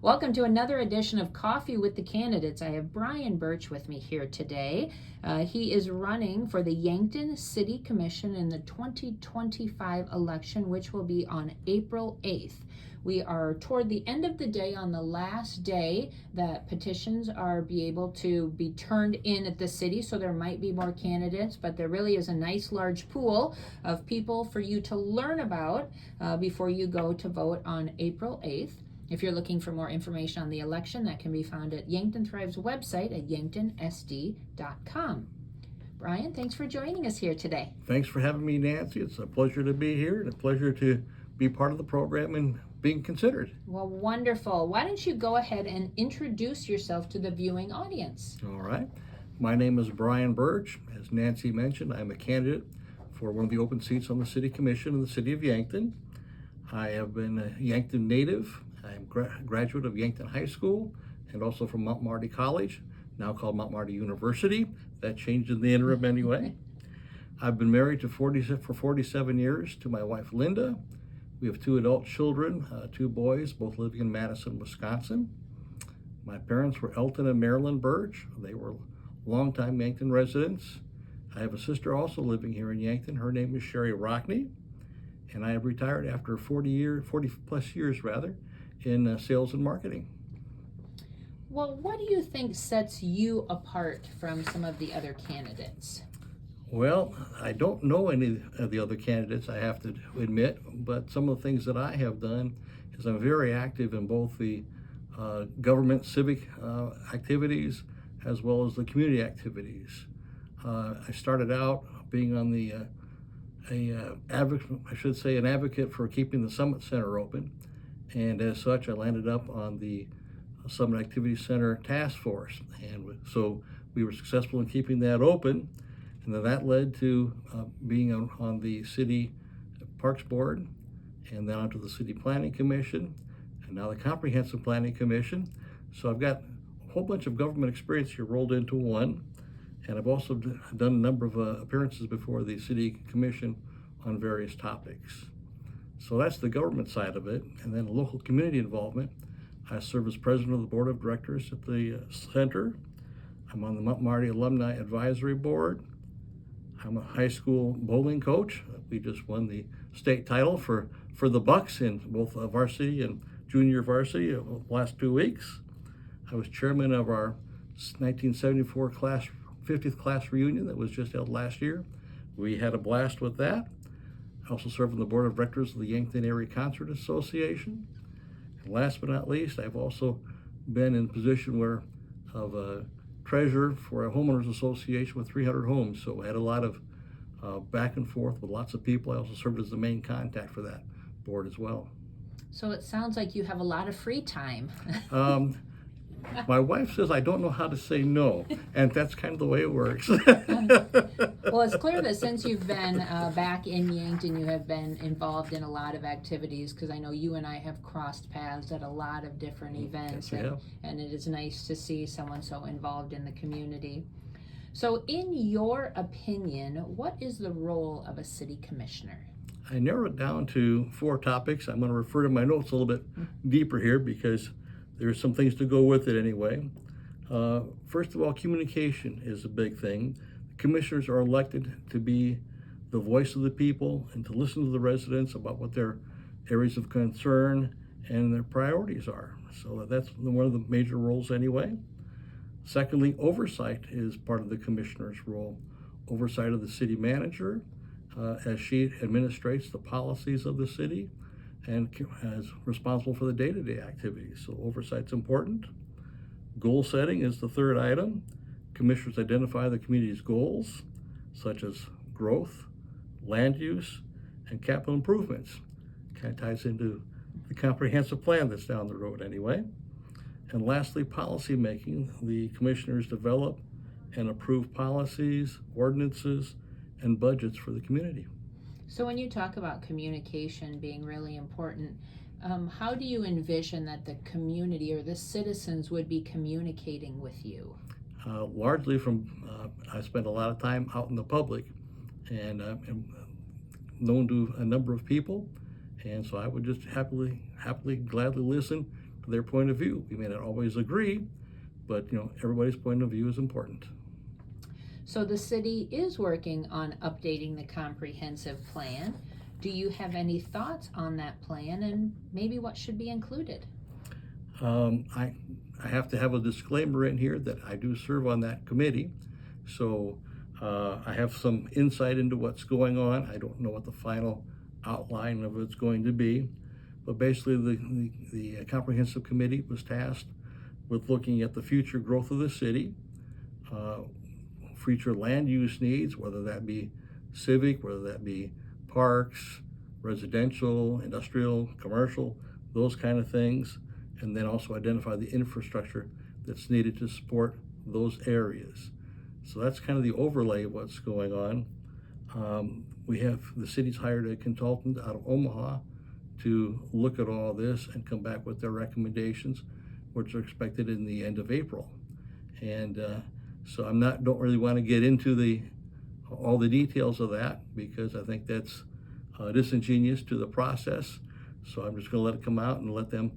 Welcome to another edition of Coffee with the Candidates. I have Brian Bertsch with me here today. He is running for the Yankton City Commission in the 2025 election, which will be on April 8th. We are toward the end of the day, on the last day that petitions are able to be turned in at the city, so there might be more candidates, but there really is a nice large pool of people for you to learn about before you go to vote on April 8th. If you're looking for more information on the election, that can be found at Yankton Thrive's website at yanktonsd.com. Brian, thanks for joining us here today. Thanks for having me, Nancy. It's a pleasure to be here and a pleasure to be part of the program and being considered. Well, wonderful. Why don't you go ahead and introduce yourself to the viewing audience? All right. My name is Brian Bertsch. As Nancy mentioned, I'm a candidate for one of the open seats on the City Commission in the city of Yankton. I have been a Yankton native. I'm a graduate of Yankton High School and also from Mount Marty College, now called Mount Marty University. That changed in the interim anyway. I've been married for 47 years to my wife, Linda. We have two adult children, two boys, both living in Madison, Wisconsin. My parents were Elton and Marilyn Bertsch. They were longtime Yankton residents. I have a sister also living here in Yankton. Her name is Sherry Rockney. And I have retired after 40 plus years in sales and marketing. Well, what do you think sets you apart from some of the other candidates? Well, I don't know any of the other candidates, I have to admit, but some of the things that I have done is I'm very active in both the government civic activities as well as the community activities. I started out being on an advocate for keeping the Summit Center open. And as such, I landed up on the Summit Activity Center Task Force. And so we were successful in keeping that open. And then that led to being on the City Parks Board, and then onto the City Planning Commission, and now the Comprehensive Planning Commission. So I've got a whole bunch of government experience here rolled into one. And I've also done a number of appearances before the City Commission on various topics. So that's the government side of it. And then local community involvement. I serve as president of the board of directors at the center. I'm on the Mount Marty Alumni Advisory Board. I'm a high school bowling coach. We just won the state title for the Bucks in both varsity and junior varsity the last 2 weeks. I was chairman of our 1974 50th class reunion that was just held last year. We had a blast with that. I also serve on the board of directors of the Yankton Area Concert Association. And last but not least, I've also been in a position of a treasurer for a homeowners association with 300 homes. So I had a lot of back and forth with lots of people. I also served as the main contact for that board as well. So it sounds like you have a lot of free time. My wife says I don't know how to say no, and that's kind of the way it works. Well, it's clear that since you've been back in Yankton, you have been involved in a lot of activities, because I know you and I have crossed paths at a lot of different events, Yes, and it is nice to see someone so involved in the community. So in your opinion, what is the role of a city commissioner? I narrowed it down to 4 topics. I'm going to refer to my notes a little bit deeper here because there's some things to go with it anyway. First of all, communication is a big thing. The commissioners are elected to be the voice of the people and to listen to the residents about what their areas of concern and their priorities are. So that's one of the major roles anyway. Secondly, oversight is part of the commissioner's role. Oversight of the city manager as she administrates the policies of the city and is responsible for the day-to-day activities. So oversight's important. Goal setting is the third item. Commissioners identify the community's goals, such as growth, land use, and capital improvements. Kind of ties into the comprehensive plan that's down the road anyway. And lastly, policy making. The commissioners develop and approve policies, ordinances, and budgets for the community. So when you talk about communication being really important, how do you envision that the community or the citizens would be communicating with you? Largely I spend a lot of time out in the public, and I'm known to a number of people, and so I would just happily, gladly listen their point of view. We may not always agree, but everybody's point of view is important. So the city is working on updating the comprehensive plan. Do you have any thoughts on that plan and maybe what should be included? I have to have a disclaimer in here that I do serve on that committee, so I have some insight into what's going on. I don't know what the final outline of it's going to be, but basically the comprehensive committee was tasked with looking at the future growth of the city, future land use needs, whether that be civic, whether that be parks, residential, industrial, commercial, those kind of things, and then also identify the infrastructure that's needed to support those areas. So that's kind of the overlay of what's going on. The city's hired a consultant out of Omaha to look at all this and come back with their recommendations, which are expected in the end of April. And so don't really want to get into all the details of that, because I think that's disingenuous to the process. So I'm just going to let it come out and let them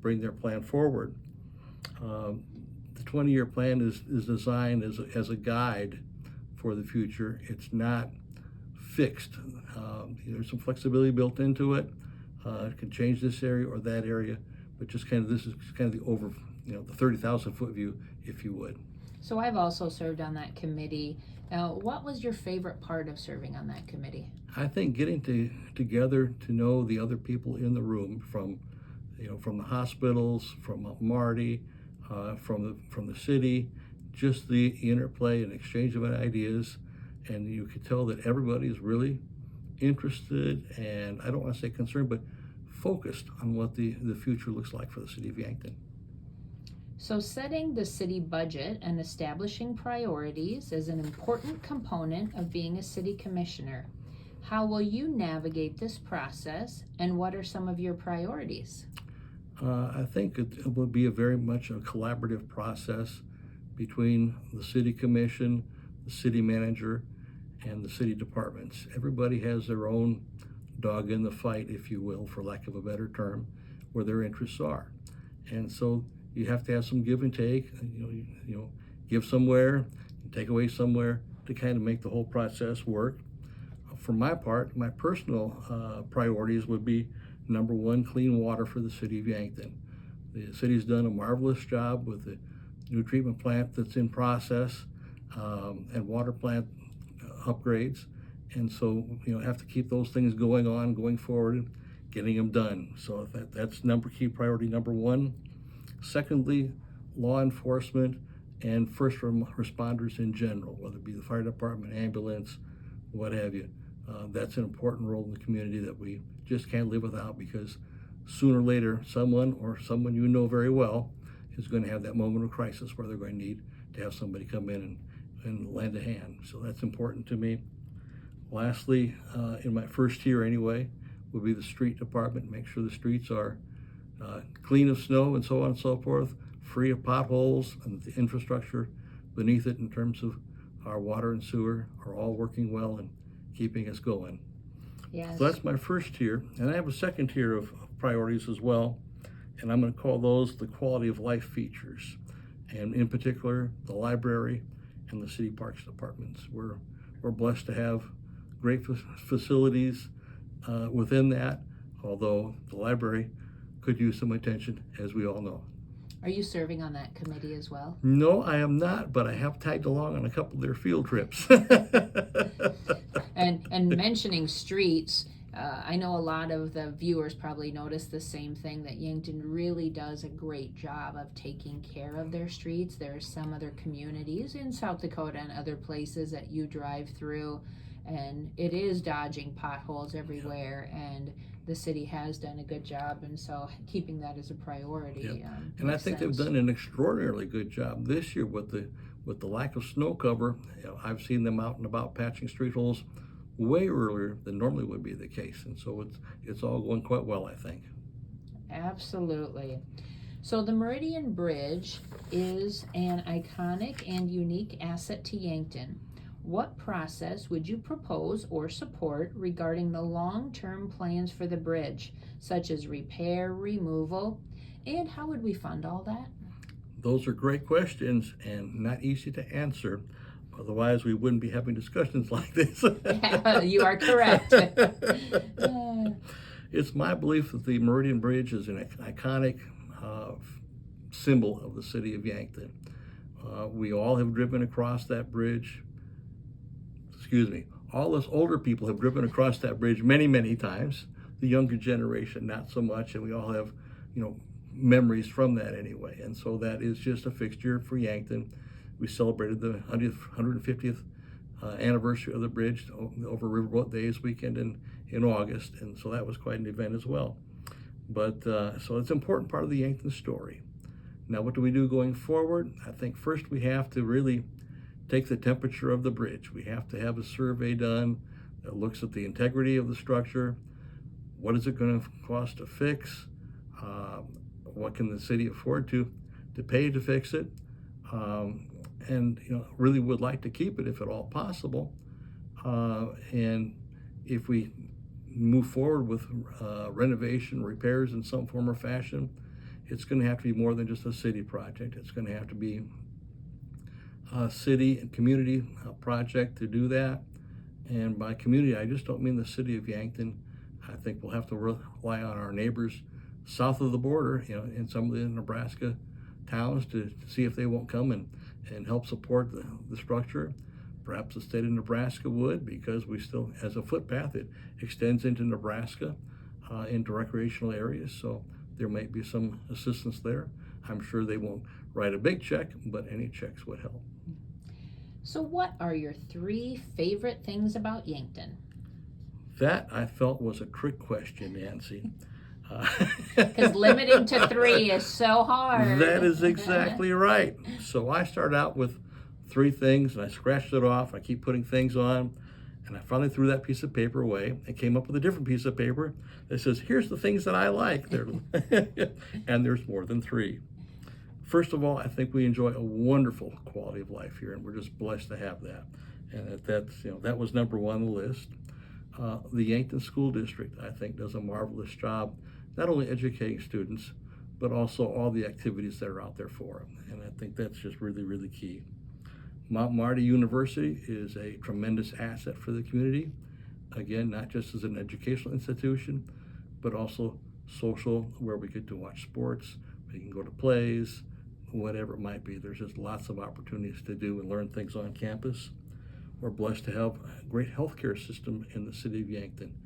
bring their plan forward. The 20-year plan is designed as a guide for the future. It's not fixed. There's some flexibility built into it. It can change this area or that area, but this is kind of the 30,000-foot view, if you would. So I've also served on that committee. What was your favorite part of serving on that committee? I think getting together to know the other people in the room, from the hospitals, from Marty, from the city, just the interplay and exchange of ideas, and you could tell that everybody is really interested, and I don't want to say concerned, but focused on what the future looks like for the city of Yankton. So setting the city budget and establishing priorities is an important component of being a city commissioner. How will you navigate this process, and what are some of your priorities? I think it will be very much a collaborative process between the city commission, the city manager, and the city departments. Everybody has their own dog in the fight, if you will, for lack of a better term, where their interests are. And so you have to have some give and take, give somewhere, take away somewhere, to kind of make the whole process work. For my part, my personal priorities would be, number one, clean water for the city of Yankton. The city's done a marvelous job with the new treatment plant that's in process, and water plant upgrades. And so, have to keep those things going forward, getting them done. So that's key priority number one. Secondly, law enforcement and first responders in general, whether it be the fire department, ambulance, what have you. That's an important role in the community that we just can't live without, because sooner or later, someone you know very well is going to have that moment of crisis where they're going to need to have somebody come in and lend a hand. So that's important to me. Lastly, in my first year anyway, would be the street department. Make sure the streets are clean of snow and so on and so forth, free of potholes, and the infrastructure beneath it in terms of our water and sewer are all working well and keeping us going. Yes. So that's my first tier, and I have a second tier of priorities as well, and I'm going to call those the quality of life features, and in particular the library and the city parks departments. We're blessed to have great facilities within that, although the library could use some attention, as we all know. Are you serving on that committee as well? No, I am not, but I have tagged along on a couple of their field trips. And mentioning streets, I know a lot of the viewers probably notice the same thing, that Yankton really does a great job of taking care of their streets. There are some other communities in South Dakota and other places that you drive through, and it is dodging potholes everywhere, and the city has done a good job, and so keeping that as a priority. Yeah. And I think they've done an extraordinarily good job this year with the lack of snow cover. I've seen them out and about patching street holes way earlier than normally would be the case, and so it's all going quite well, I think. Absolutely. So the Meridian Bridge is an iconic and unique asset to Yankton. What process would you propose or support regarding the long-term plans for the bridge, such as repair, removal, And how would we fund all that? Those are great questions and not easy to answer. Otherwise, we wouldn't be having discussions like this. You are correct. It's my belief that the Meridian Bridge is an iconic symbol of the city of Yankton. We all have driven across that bridge. Excuse me. All us older people have driven across that bridge many, many times. The younger generation, not so much, and we all have, memories from that anyway. And so that is just a fixture for Yankton. We celebrated the 150th anniversary of the bridge over Riverboat Days weekend in August, and so that was quite an event as well. But so it's an important part of the Yankton story. Now, what do we do going forward? I think first we have to really take the temperature of the bridge. We have to have a survey done that looks at the integrity of the structure. What is it going to cost to fix? What can the city afford to pay to fix it? And really would like to keep it if at all possible. And if we move forward with renovation, repairs in some form or fashion, it's going to have to be more than just a city project. It's going to have to be a city and community project to do that. And by community, I just don't mean the city of Yankton. I think we'll have to rely on our neighbors south of the border, in some of the Nebraska towns to see if they won't come and help support the structure. Perhaps the state of Nebraska would, because we still, as a footpath, it extends into Nebraska, into recreational areas. So there might be some assistance there. I'm sure they won't write a big check, but any checks would help. So what are your 3 favorite things about Yankton? That I felt was a trick question, Nancy. Because limiting to 3 is so hard. That is exactly right. So I started out with 3 things, and I scratched it off. I keep putting things on, and I finally threw that piece of paper away and came up with a different piece of paper that says, here's the things that I like. And there's more than 3. First of all, I think we enjoy a wonderful quality of life here, and we're just blessed to have that. And that was number 1 on the list. The Yankton School District, I think, does a marvelous job, not only educating students, but also all the activities that are out there for them. And I think that's just really, really key. Mount Marty University is a tremendous asset for the community. Again, not just as an educational institution, but also social, where we get to watch sports, we can go to plays, whatever it might be. There's just lots of opportunities to do and learn things on campus. We're blessed to have a great healthcare system in the city of Yankton,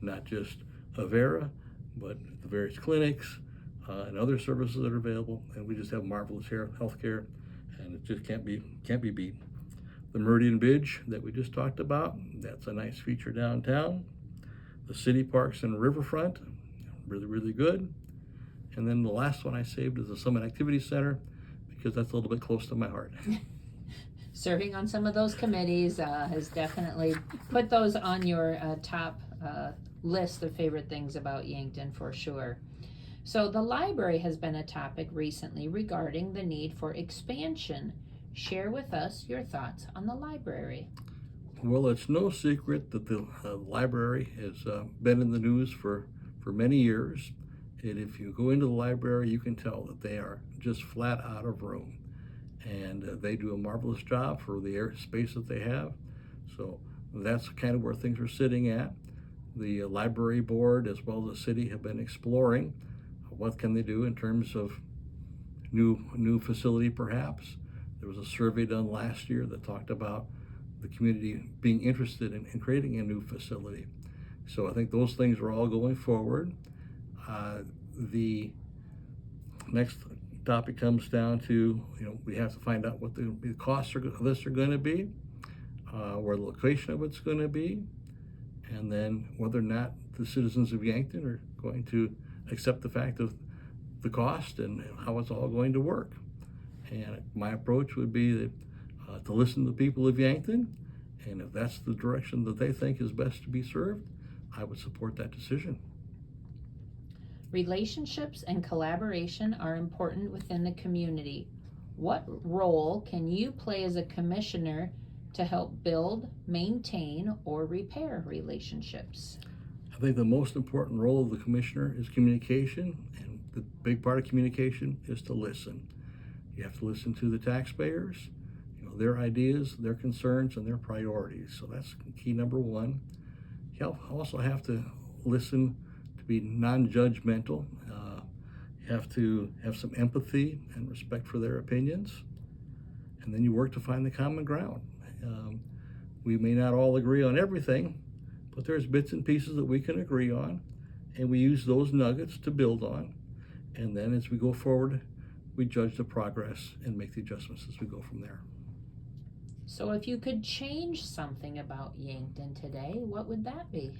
not just Avera, but the various clinics and other services that are available. And we just have marvelous healthcare, and it just can't be beat. The Meridian Bridge that we just talked about, that's a nice feature downtown. The city parks and riverfront, really, really good. And then the last one I saved is the Summit Activity Center, because that's a little bit close to my heart. Serving on some of those committees has definitely put those on your top list of favorite things about Yankton for sure. So the library has been a topic recently regarding the need for expansion. Share with us your thoughts on the library. Well, it's no secret that the library has been in the news for many years. And if you go into the library, you can tell that they are just flat out of room. And they do a marvelous job for the space that they have. So that's kind of where things are sitting at. The library board, as well as the city, have been exploring what can they do in terms of new facility perhaps. There was a survey done last year that talked about the community being interested in creating a new facility. So I think those things are all going forward. The next topic comes down to, we have to find out what the costs of this are going to be, where the location of it's going to be, and then whether or not the citizens of Yankton are going to accept the fact of the cost and how it's all going to work. And my approach would be that, to listen to the people of Yankton, and if that's the direction that they think is best to be served, I would support that decision. Relationships and collaboration are important within the community. What role can you play as a commissioner to help build, maintain, or repair relationships? I think the most important role of the commissioner is communication, and the big part of communication is to listen. You have to listen to the taxpayers, their ideas, their concerns, and their priorities. So that's key number one. You also have to listen to be non-judgmental. You have to have some empathy and respect for their opinions. And then you work to find the common ground. We may not all agree on everything, but there's bits and pieces that we can agree on, and we use those nuggets to build on. And then as we go forward, we judge the progress and make the adjustments as we go from there. So if you could change something about Yankton today, what would that be?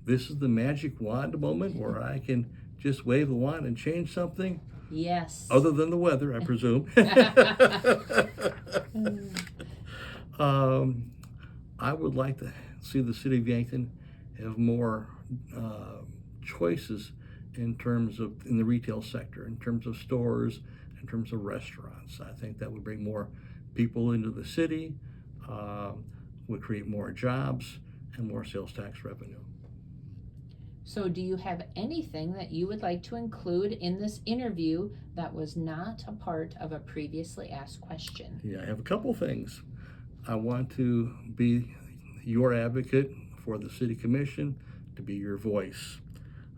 This is the magic wand moment where I can just wave the wand and change something. Yes. Other than the weather, I presume. I would like to see the city of Yankton have more choices in terms of in the retail sector, in terms of stores, in terms of restaurants. I think that would bring more people into the city, would create more jobs and more sales tax revenue. So do you have anything that you would like to include in this interview that was not a part of a previously asked question? Yeah, I have a couple things. I want to be your advocate for the City Commission, to be your voice.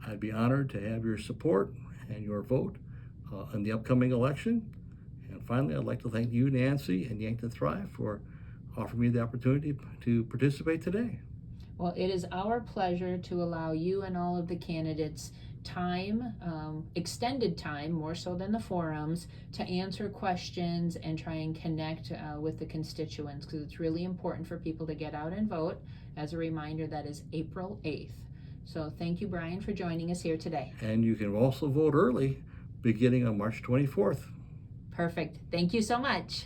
I'd be honored to have your support and your vote in the upcoming election. And finally, I'd like to thank you, Nancy, and Yankton Thrive for offering me the opportunity to participate today. Well, it is our pleasure to allow you and all of the candidates time, extended time, more so than the forums, to answer questions and try and connect with the constituents, because it's really important for people to get out and vote. As a reminder, that is April 8th. So thank you, Brian, for joining us here today. And you can also vote early, beginning on March 24th. Perfect. Thank you so much.